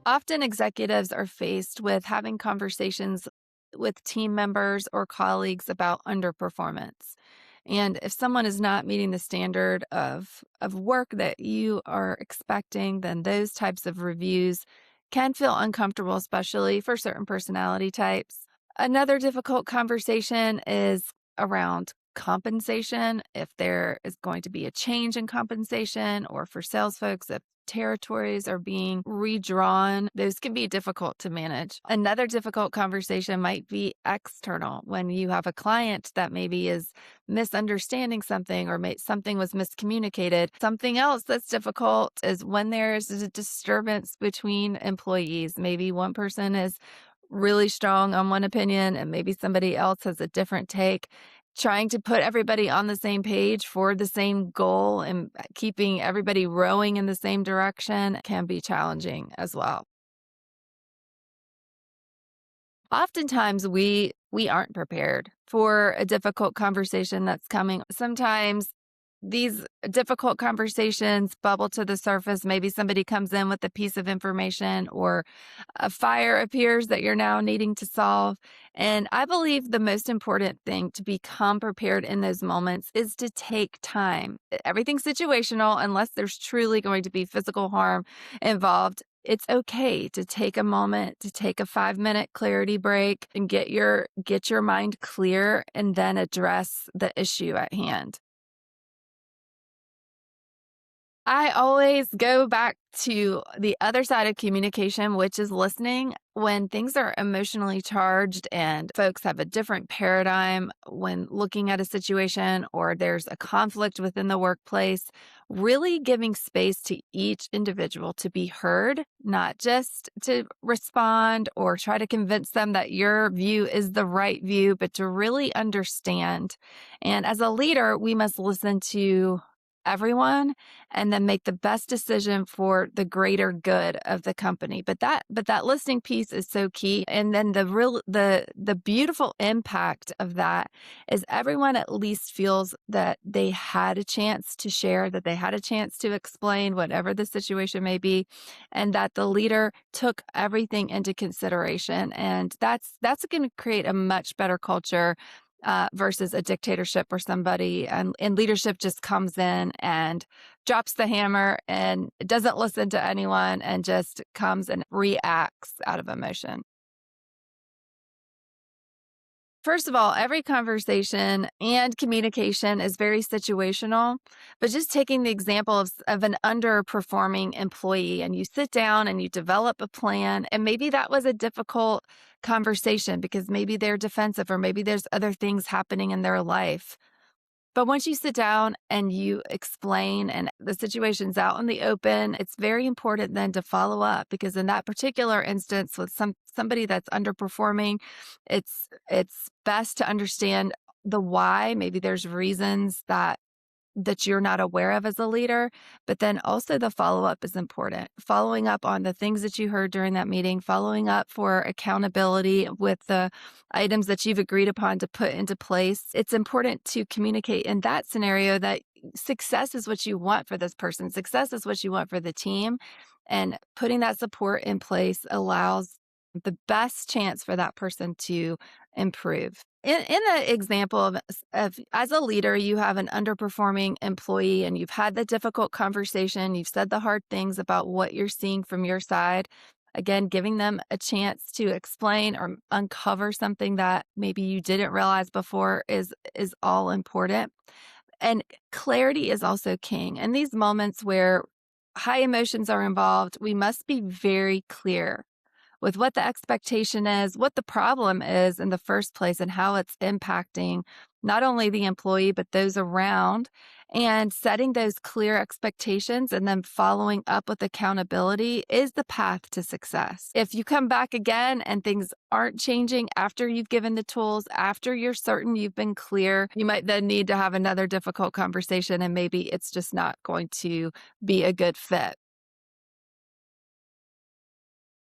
Often executives are faced with having conversations with team members or colleagues about underperformance. And if someone is not meeting the standard of work that you are expecting, then those types of reviews can feel uncomfortable, especially for certain personality types. Another difficult conversation is around compensation. If there is going to be a change in compensation, or for sales folks, if territories are being redrawn, those can be difficult to manage. Another difficult conversation might be external when you have a client that maybe is misunderstanding something, or something was miscommunicated. Something else that's difficult is when there's a disturbance between employees. Maybe one person is really strong on one opinion and maybe somebody else has a different take. Trying to put everybody on the same page for the same goal and keeping everybody rowing in the same direction can be challenging as well. Oftentimes we aren't prepared for a difficult conversation that's coming. Sometimes these difficult conversations bubble to the surface. Maybe somebody comes in with a piece of information, or a fire appears that you're now needing to solve. And I believe the most important thing to become prepared in those moments is to take time. Everything's situational unless there's truly going to be physical harm involved. It's okay to take a moment, to take a 5-minute clarity break and get your mind clear, and then address the issue at hand. I always go back to the other side of communication, which is listening. When things are emotionally charged and folks have a different paradigm when looking at a situation, or there's a conflict within the workplace, really giving space to each individual to be heard, not just to respond or try to convince them that your view is the right view, but to really understand. And as a leader, we must listen to everyone and then make the best decision for the greater good of the company. But that listening piece is so key. And then the beautiful impact of that is everyone at least feels that they had a chance to share, that they had a chance to explain whatever the situation may be, and that the leader took everything into consideration. And that's going to create a much better culture, versus a dictatorship where somebody and leadership just comes in and drops the hammer and doesn't listen to anyone and just comes and reacts out of emotion. First of all, every conversation and communication is very situational, but just taking the example of an underperforming employee, and you sit down and you develop a plan, and maybe that was a difficult conversation because maybe they're defensive, or maybe there's other things happening in their life. But once you sit down and you explain and the situation's out in the open, it's very important then to follow up, because in that particular instance with somebody that's underperforming, it's best to understand the why. Maybe there's reasons that you're not aware of as a leader, but then also the follow-up is important. Following up on the things that you heard during that meeting, following up for accountability with the items that you've agreed upon to put into place. It's important to communicate in that scenario that success is what you want for this person. Success is what you want for the team. And putting that support in place allows the best chance for that person to improve. In the example of as a leader, you have an underperforming employee and you've had the difficult conversation, you've said the hard things about what you're seeing from your side. Again, giving them a chance to explain or uncover something that maybe you didn't realize before is all important. And clarity is also king. In these moments where high emotions are involved, we must be very clear with what the expectation is, what the problem is in the first place, and how it's impacting not only the employee, but those around, and setting those clear expectations and then following up with accountability is the path to success. If you come back again and things aren't changing after you've given the tools, after you're certain you've been clear, you might then need to have another difficult conversation, and maybe it's just not going to be a good fit.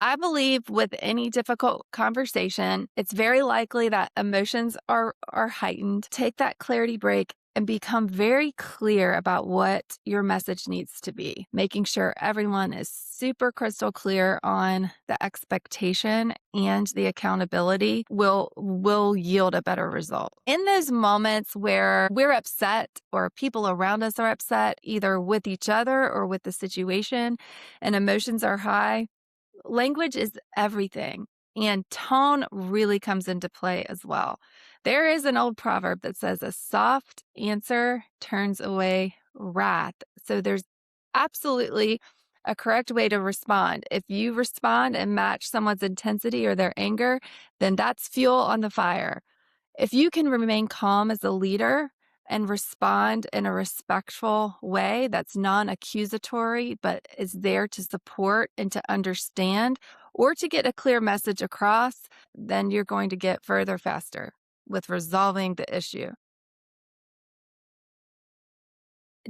I believe with any difficult conversation, it's very likely that emotions are heightened. Take that clarity break and become very clear about what your message needs to be, making sure everyone is super crystal clear on the expectation and the accountability will yield a better result. In those moments where we're upset or people around us are upset, either with each other or with the situation, and emotions are high, language is everything. And tone really comes into play as well. There is an old proverb that says, a soft answer turns away wrath. So there's absolutely a correct way to respond. If you respond and match someone's intensity or their anger, then that's fuel on the fire. If you can remain calm as a leader and respond in a respectful way that's non-accusatory, but is there to support and to understand or to get a clear message across, then you're going to get further faster with resolving the issue.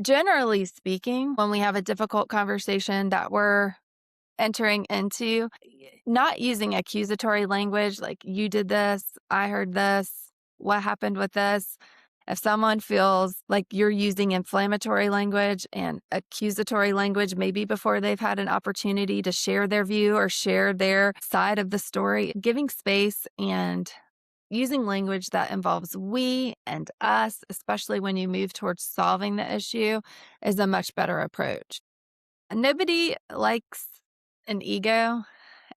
Generally speaking, when we have a difficult conversation that we're entering into, not using accusatory language like, you did this, I heard this, what happened with this. If someone feels like you're using inflammatory language and accusatory language, maybe before they've had an opportunity to share their view or share their side of the story, giving space and using language that involves we and us, especially when you move towards solving the issue, is a much better approach. Nobody likes an ego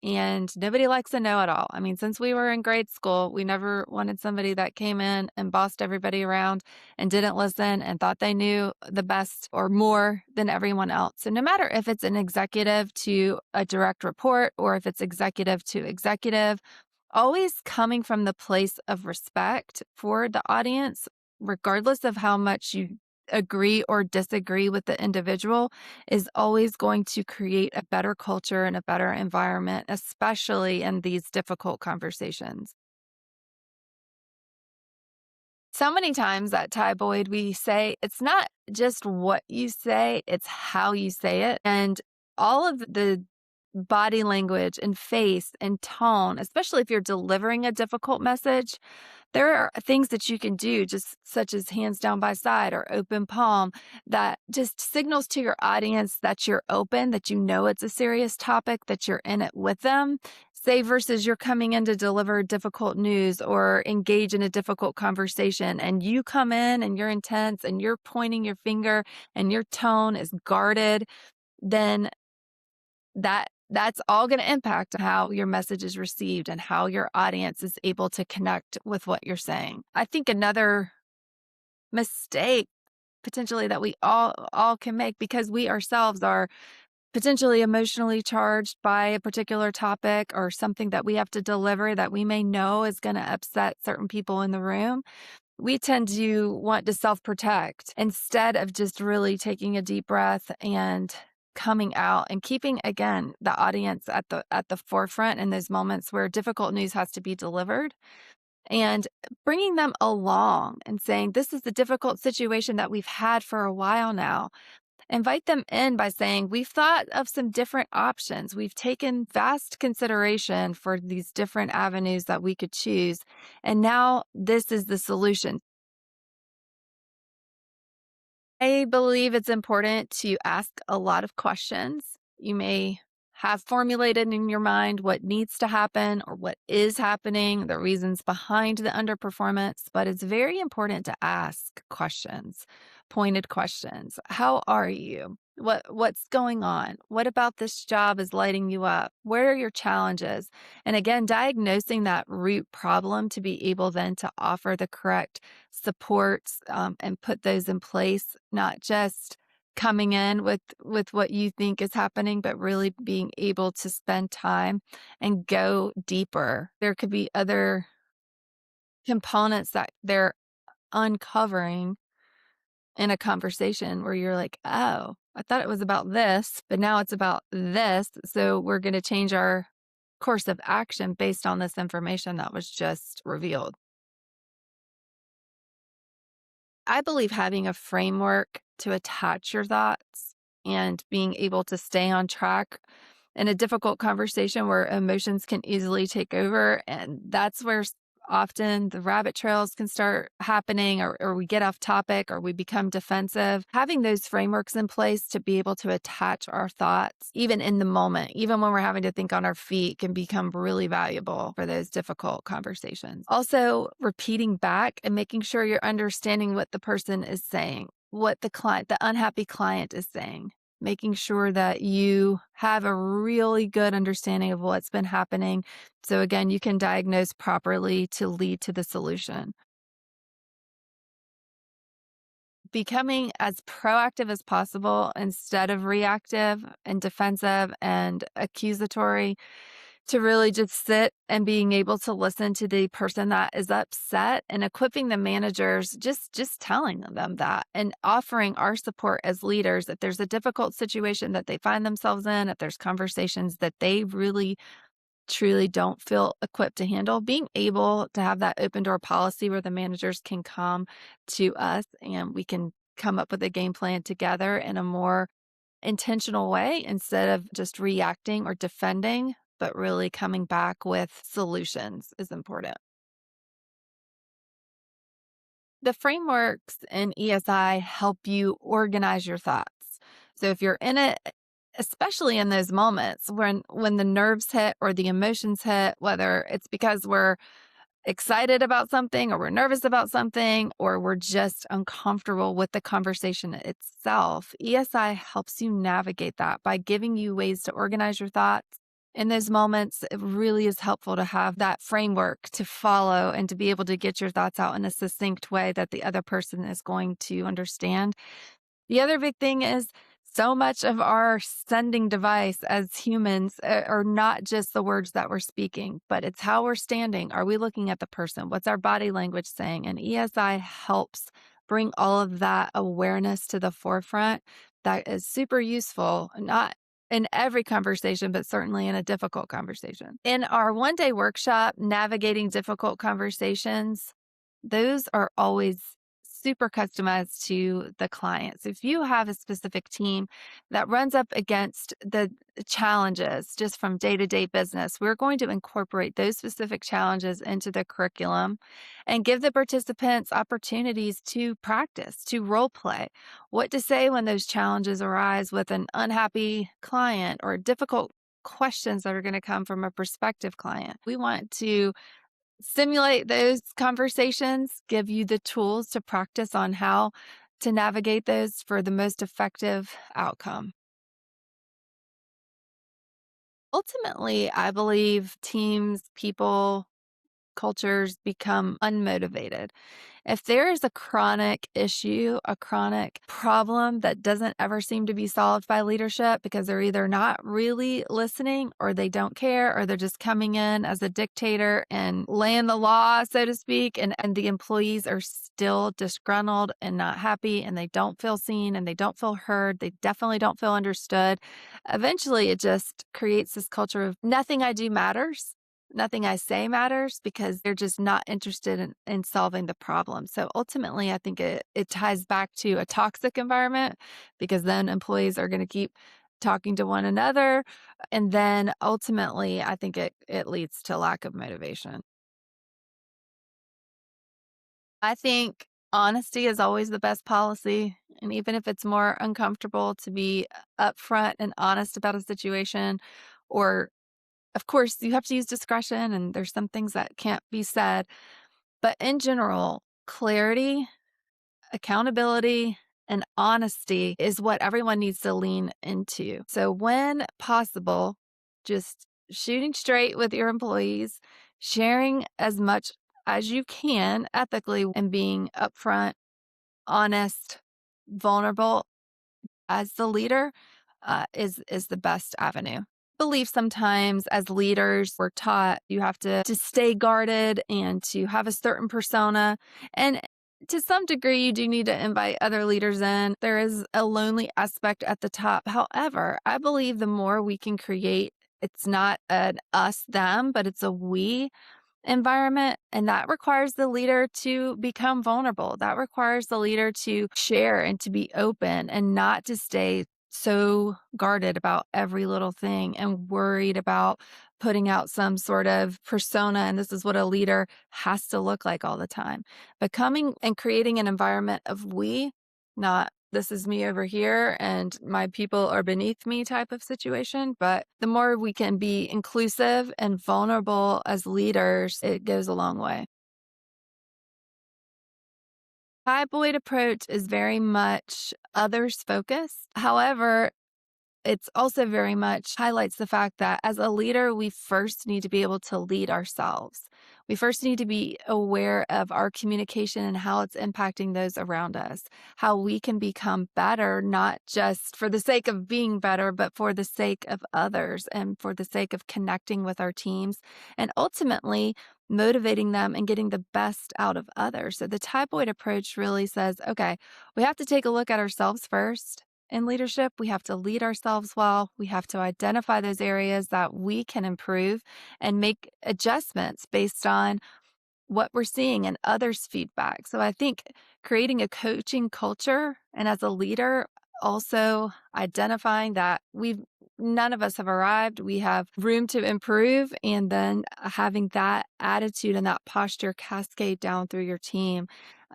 and nobody likes a know-it-all. I mean, since we were in grade school, we never wanted somebody that came in and bossed everybody around and didn't listen and thought they knew the best or more than everyone else. So no matter if it's an executive to a direct report or if it's executive to executive, always coming from the place of respect for the audience, regardless of how much you agree or disagree with the individual, is always going to create a better culture and a better environment, especially in these difficult conversations. So many times at Ty Boyd, we say it's not just what you say, it's how you say it. And all of the body language and face and tone, especially if you're delivering a difficult message, there are things that you can do, just such as hands down by side or open palm, that just signals to your audience that you're open, that you know it's a serious topic, that you're in it with them. Say versus you're coming in to deliver difficult news or engage in a difficult conversation, and you come in and you're intense and you're pointing your finger and your tone is guarded, then that's all going to impact how your message is received and how your audience is able to connect with what you're saying. I think another mistake potentially that we all can make, because we ourselves are potentially emotionally charged by a particular topic or something that we have to deliver that we may know is going to upset certain people in the room, we tend to want to self-protect instead of just really taking a deep breath and coming out and keeping, again, the audience at the forefront in those moments where difficult news has to be delivered, and bringing them along and saying, this is the difficult situation that we've had for a while now. Invite them in by saying, we've thought of some different options. We've taken vast consideration for these different avenues that we could choose. And now this is the solution. I believe it's important to ask a lot of questions. You may have formulated in your mind what needs to happen or what is happening, the reasons behind the underperformance, but it's very important to ask questions, pointed questions. How are you? What's going on? What about this job is lighting you up? Where are your challenges? And again, diagnosing that root problem to be able then to offer the correct supports and put those in place, not just coming in with what you think is happening, but really being able to spend time and go deeper. There could be other components that they're uncovering in a conversation where you're like, oh, I thought it was about this, but now it's about this. So we're going to change our course of action based on this information that was just revealed. I believe having a framework to attach your thoughts and being able to stay on track in a difficult conversation where emotions can easily take over. And that's where often the rabbit trails can start happening, or we get off topic, or we become defensive. Having those frameworks in place to be able to attach our thoughts, even in the moment, even when we're having to think on our feet, can become really valuable for those difficult conversations. Also, repeating back and making sure you're understanding what the person is saying, what the unhappy client is saying, making sure that you have a really good understanding of what's been happening. So again, you can diagnose properly to lead to the solution. Becoming as proactive as possible instead of reactive and defensive and accusatory, to really just sit and being able to listen to the person that is upset, and equipping the managers, just telling them that, and offering our support as leaders if there's a difficult situation that they find themselves in, if there's conversations that they really truly don't feel equipped to handle, being able to have that open door policy where the managers can come to us and we can come up with a game plan together in a more intentional way instead of just reacting or defending, but really coming back with solutions is important. The frameworks in ESI help you organize your thoughts. So if you're in it, especially in those moments when the nerves hit or the emotions hit, whether it's because we're excited about something or we're nervous about something or we're just uncomfortable with the conversation itself, ESI helps you navigate that by giving you ways to organize your thoughts. In those moments, it really is helpful to have that framework to follow and to be able to get your thoughts out in a succinct way that the other person is going to understand. The other big thing is so much of our sending device as humans are not just the words that we're speaking, but it's how we're standing. Are we looking at the person? What's our body language saying? And ESI helps bring all of that awareness to the forefront. That is super useful, not in every conversation, but certainly in a difficult conversation. In our 1-day workshop, Navigating Difficult Conversations, those are always super customized to the clients. If you have a specific team that runs up against the challenges just from day to day business, we're going to incorporate those specific challenges into the curriculum and give the participants opportunities to practice, to role play, what to say when those challenges arise with an unhappy client or difficult questions that are going to come from a prospective client. We want to simulate those conversations, give you the tools to practice on how to navigate those for the most effective outcome. Ultimately, I believe teams, people, cultures become unmotivated. If there is a chronic issue, a chronic problem that doesn't ever seem to be solved by leadership because they're either not really listening or they don't care or they're just coming in as a dictator and laying the law, so to speak, and the employees are still disgruntled and not happy and they don't feel seen and they don't feel heard, they definitely don't feel understood. Eventually, it just creates this culture of nothing I do matters. Nothing I say matters because they're just not interested in solving the problem. So ultimately, I think it ties back to a toxic environment because then employees are going to keep talking to one another. And then ultimately, I think it leads to lack of motivation. I think honesty is always the best policy. And even if it's more uncomfortable to be upfront and honest about a situation, or of course, you have to use discretion and there's some things that can't be said. But in general, clarity, accountability, and honesty is what everyone needs to lean into. So, when possible, just shooting straight with your employees, sharing as much as you can ethically, and being upfront, honest, vulnerable as the leader is the best avenue. Believe sometimes as leaders we're taught you have to stay guarded and to have a certain persona, and to some degree you do need to invite other leaders in. There is a lonely aspect at the top. However, I believe the more we can create, it's not an us them but it's a we environment. And that requires the leader to become vulnerable. That requires the leader to share and to be open and not to stay so guarded about every little thing and worried about putting out some sort of persona, and this is what a leader has to look like all the time. Becoming and creating an environment of we, not this is me over here and my people are beneath me type of situation. But the more we can be inclusive and vulnerable as leaders, it goes a long way. Hypoid approach is very much others focused. However, it's also very much highlights the fact that as a leader, we first need to be able to lead ourselves. We first need to be aware of our communication and how it's impacting those around us, how we can become better, not just for the sake of being better, but for the sake of others and for the sake of connecting with our teams and ultimately motivating them and getting the best out of others. So the typoid approach really says, okay, we have to take a look at ourselves first in leadership. We have to lead ourselves well. We have to identify those areas that we can improve and make adjustments based on what we're seeing and others' feedback. So I think creating a coaching culture and as a leader, also identifying that none of us have arrived. We have room to improve, and then having that attitude and that posture cascade down through your team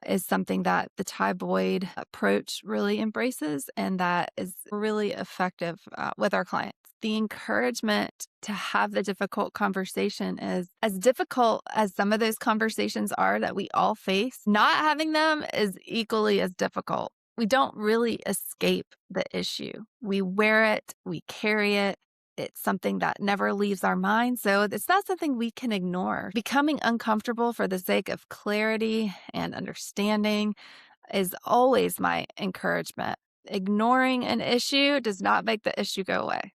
is something that the Tyboid approach really embraces, and that is really effective with our clients. The encouragement to have the difficult conversation is as difficult as some of those conversations are that we all face. Not having them is equally as difficult. We don't really escape the issue. We wear it, we carry it. It's something that never leaves our mind. So it's not something we can ignore. Becoming uncomfortable for the sake of clarity and understanding is always my encouragement. Ignoring an issue does not make the issue go away.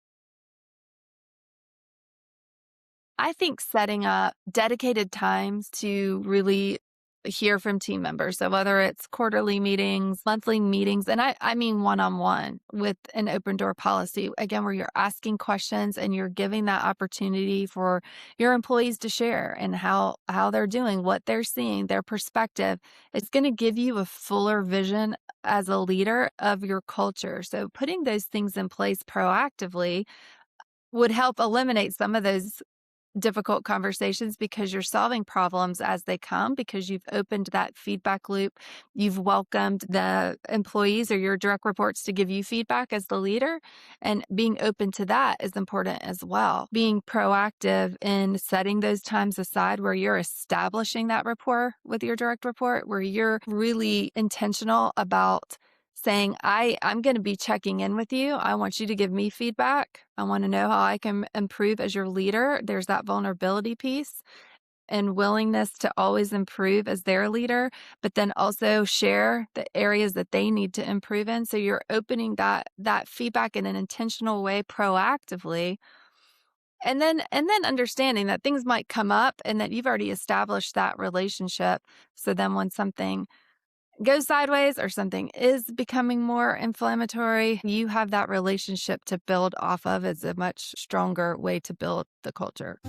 I think setting up dedicated times to really hear from team members. So whether it's quarterly meetings, monthly meetings, and I mean one-on-one with an open door policy, again, where you're asking questions and you're giving that opportunity for your employees to share and how they're doing, what they're seeing, their perspective. It's going to give you a fuller vision as a leader of your culture. So putting those things in place proactively would help eliminate some of those difficult conversations because you're solving problems as they come, because you've opened that feedback loop. You've welcomed the employees or your direct reports to give you feedback as the leader. And being open to that is important as well. Being proactive in setting those times aside where you're establishing that rapport with your direct report, where you're really intentional about saying, I'm going to be checking in with you. I want you to give me feedback. I want to know how I can improve as your leader. There's that vulnerability piece and willingness to always improve as their leader, but then also share the areas that they need to improve in. So you're opening that feedback in an intentional way proactively. And then understanding that things might come up and that you've already established that relationship. So then when something goes sideways or something is becoming more inflammatory, you have that relationship to build off of. Is a much stronger way to build the culture.